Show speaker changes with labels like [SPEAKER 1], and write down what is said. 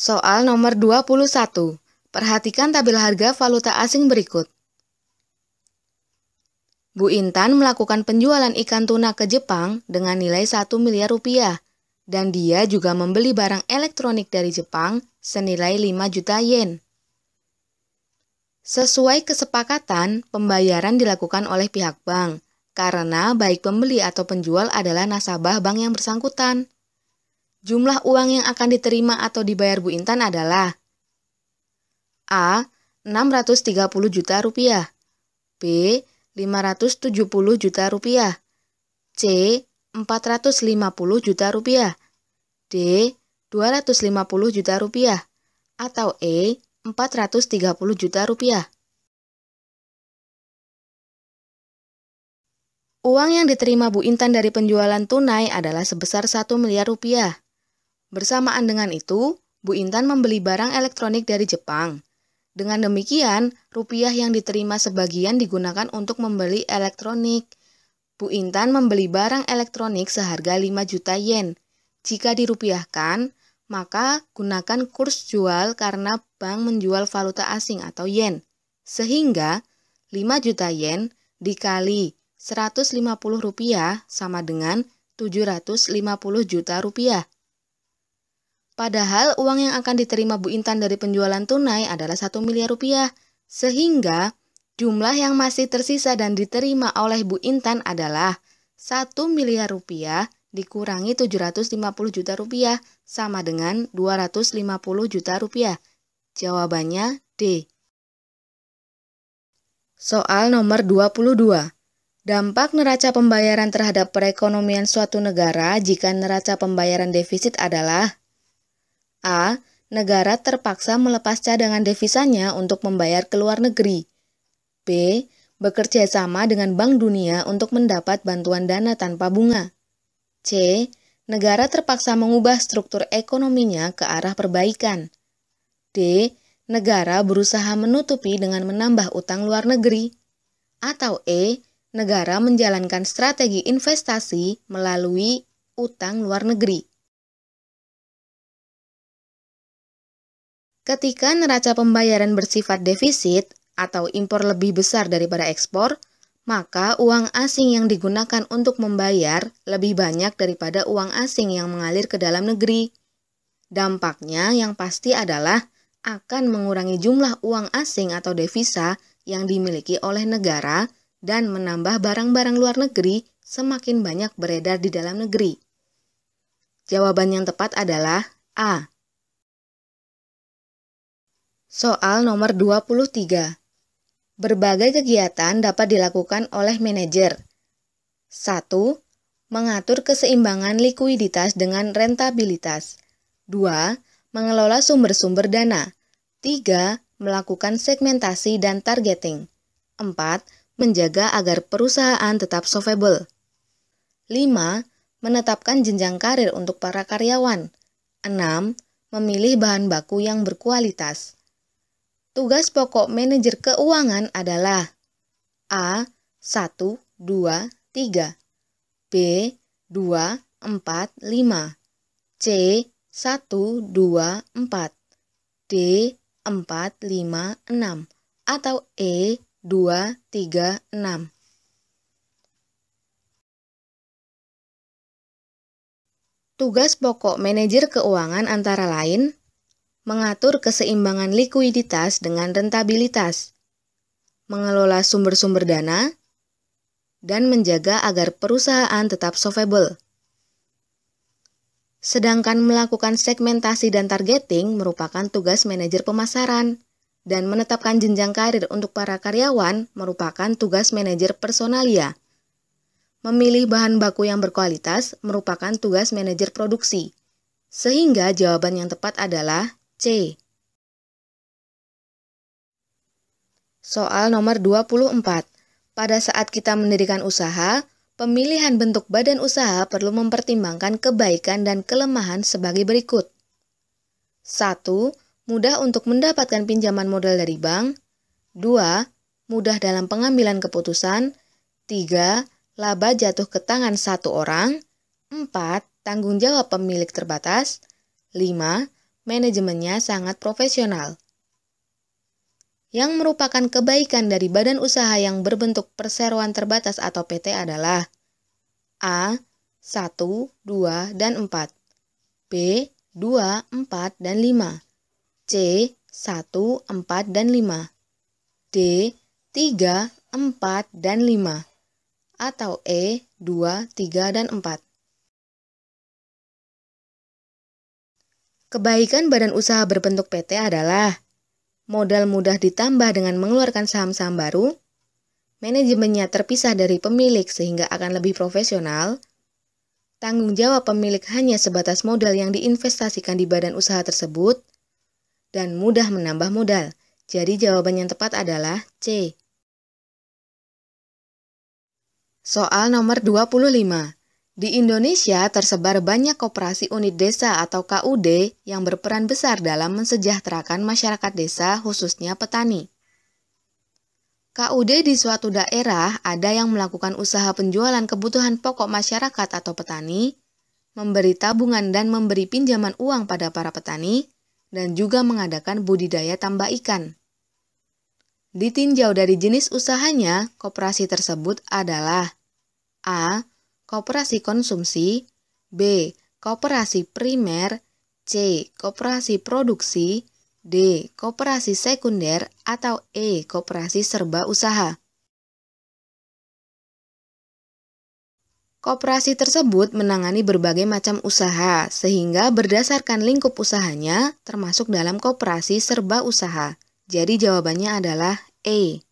[SPEAKER 1] Soal nomor 21. Perhatikan tabel harga valuta asing berikut. Bu Intan melakukan penjualan ikan tuna ke Jepang dengan nilai 1 miliar rupiah. Dan dia juga membeli barang elektronik dari Jepang senilai 5 juta yen. Sesuai kesepakatan, pembayaran dilakukan oleh pihak bank, karena baik pembeli atau penjual adalah nasabah bank yang bersangkutan. Jumlah uang yang akan diterima atau dibayar Bu Intan adalah A. 630 juta rupiah, B. 570 juta rupiah, C. 450 juta rupiah, D. 250 juta rupiah, atau E. 430 juta rupiah. Uang yang diterima Bu Intan dari penjualan tunai adalah sebesar 1 miliar rupiah. Bersamaan dengan itu, Bu Intan membeli barang elektronik dari Jepang. Dengan demikian, rupiah yang diterima sebagian digunakan untuk membeli elektronik. Bu Intan membeli barang elektronik seharga 5 juta yen. Jika dirupiahkan, maka gunakan kurs jual karena bank menjual valuta asing atau yen. Sehingga 5 juta yen dikali 150 rupiah sama dengan 750 juta rupiah. Padahal uang yang akan diterima Bu Intan dari penjualan tunai adalah 1 miliar rupiah. Sehingga jumlah yang masih tersisa dan diterima oleh Bu Intan adalah 1 miliar rupiah dikurangi 750 juta rupiah sama dengan 250 juta rupiah. Jawabannya D. Soal nomor 22. Dampak neraca pembayaran terhadap perekonomian suatu negara jika neraca pembayaran defisit adalah A. Negara terpaksa melepas cadangan devisanya untuk membayar ke luar negeri. B. Bekerja sama dengan Bank Dunia untuk mendapat bantuan dana tanpa bunga. C. Negara terpaksa mengubah struktur ekonominya ke arah perbaikan. D. Negara berusaha menutupi dengan menambah utang luar negeri. Atau E. Negara menjalankan strategi investasi melalui utang luar negeri. Ketika neraca pembayaran bersifat defisit atau impor lebih besar daripada ekspor, maka uang asing yang digunakan untuk membayar lebih banyak daripada uang asing yang mengalir ke dalam negeri. Dampaknya yang pasti adalah akan mengurangi jumlah uang asing atau devisa yang dimiliki oleh negara dan menambah barang-barang luar negeri semakin banyak beredar di dalam negeri. Jawaban yang tepat adalah A. Soal nomor 23. Berbagai kegiatan dapat dilakukan oleh manajer. 1. Mengatur keseimbangan likuiditas dengan rentabilitas. 2. Mengelola sumber-sumber dana. 3. Melakukan segmentasi dan targeting. 4. Menjaga agar perusahaan tetap solvable. 5. Menetapkan jenjang karir untuk para karyawan. 6. Memilih bahan baku yang berkualitas. Tugas pokok manajer keuangan adalah A. 1, 2, 3, B. 2, 4, 5, C. 1, 2, 4, D. 4, 5, 6, atau E. 2, 3, 6. Tugas pokok manajer keuangan antara lain mengatur keseimbangan likuiditas dengan rentabilitas, mengelola sumber-sumber dana, dan menjaga agar perusahaan tetap solvable. Sedangkan melakukan segmentasi dan targeting merupakan tugas manajer pemasaran, dan menetapkan jenjang karir untuk para karyawan merupakan tugas manajer personalia. Memilih bahan baku yang berkualitas merupakan tugas manajer produksi, sehingga jawaban yang tepat adalah C. Soal nomor 24. Pada saat kita mendirikan usaha, pemilihan bentuk badan usaha perlu mempertimbangkan kebaikan dan kelemahan sebagai berikut. 1. Mudah untuk mendapatkan pinjaman modal dari bank. 2. Mudah dalam pengambilan keputusan. 3. Laba jatuh ke tangan satu orang. 4. Tanggung jawab pemilik terbatas. 5. Manajemennya sangat profesional. Yang merupakan kebaikan dari badan usaha yang berbentuk perseroan terbatas atau PT adalah A. 1, 2, dan 4, B. 2, 4, dan 5, C. 1, 4, dan 5, D. 3, 4, dan 5, atau E. 2, 3, dan 4. Kebaikan badan usaha berbentuk PT adalah modal mudah ditambah dengan mengeluarkan saham-saham baru, manajemennya terpisah dari pemilik sehingga akan lebih profesional, tanggung jawab pemilik hanya sebatas modal yang diinvestasikan di badan usaha tersebut, dan mudah menambah modal. Jadi jawaban yang tepat adalah C. Soal nomor 25. Di Indonesia tersebar banyak koperasi unit desa atau KUD yang berperan besar dalam mensejahterakan masyarakat desa, khususnya petani. KUD di suatu daerah ada yang melakukan usaha penjualan kebutuhan pokok masyarakat atau petani, memberi tabungan dan memberi pinjaman uang pada para petani, dan juga mengadakan budidaya tambak ikan. Ditinjau dari jenis usahanya, koperasi tersebut adalah A. Koperasi konsumsi, B. Koperasi primer, C. Koperasi produksi, D. Koperasi sekunder, atau E. Koperasi serba usaha. Koperasi tersebut menangani berbagai macam usaha, sehingga berdasarkan lingkup usahanya termasuk dalam koperasi serba usaha. Jadi jawabannya adalah E.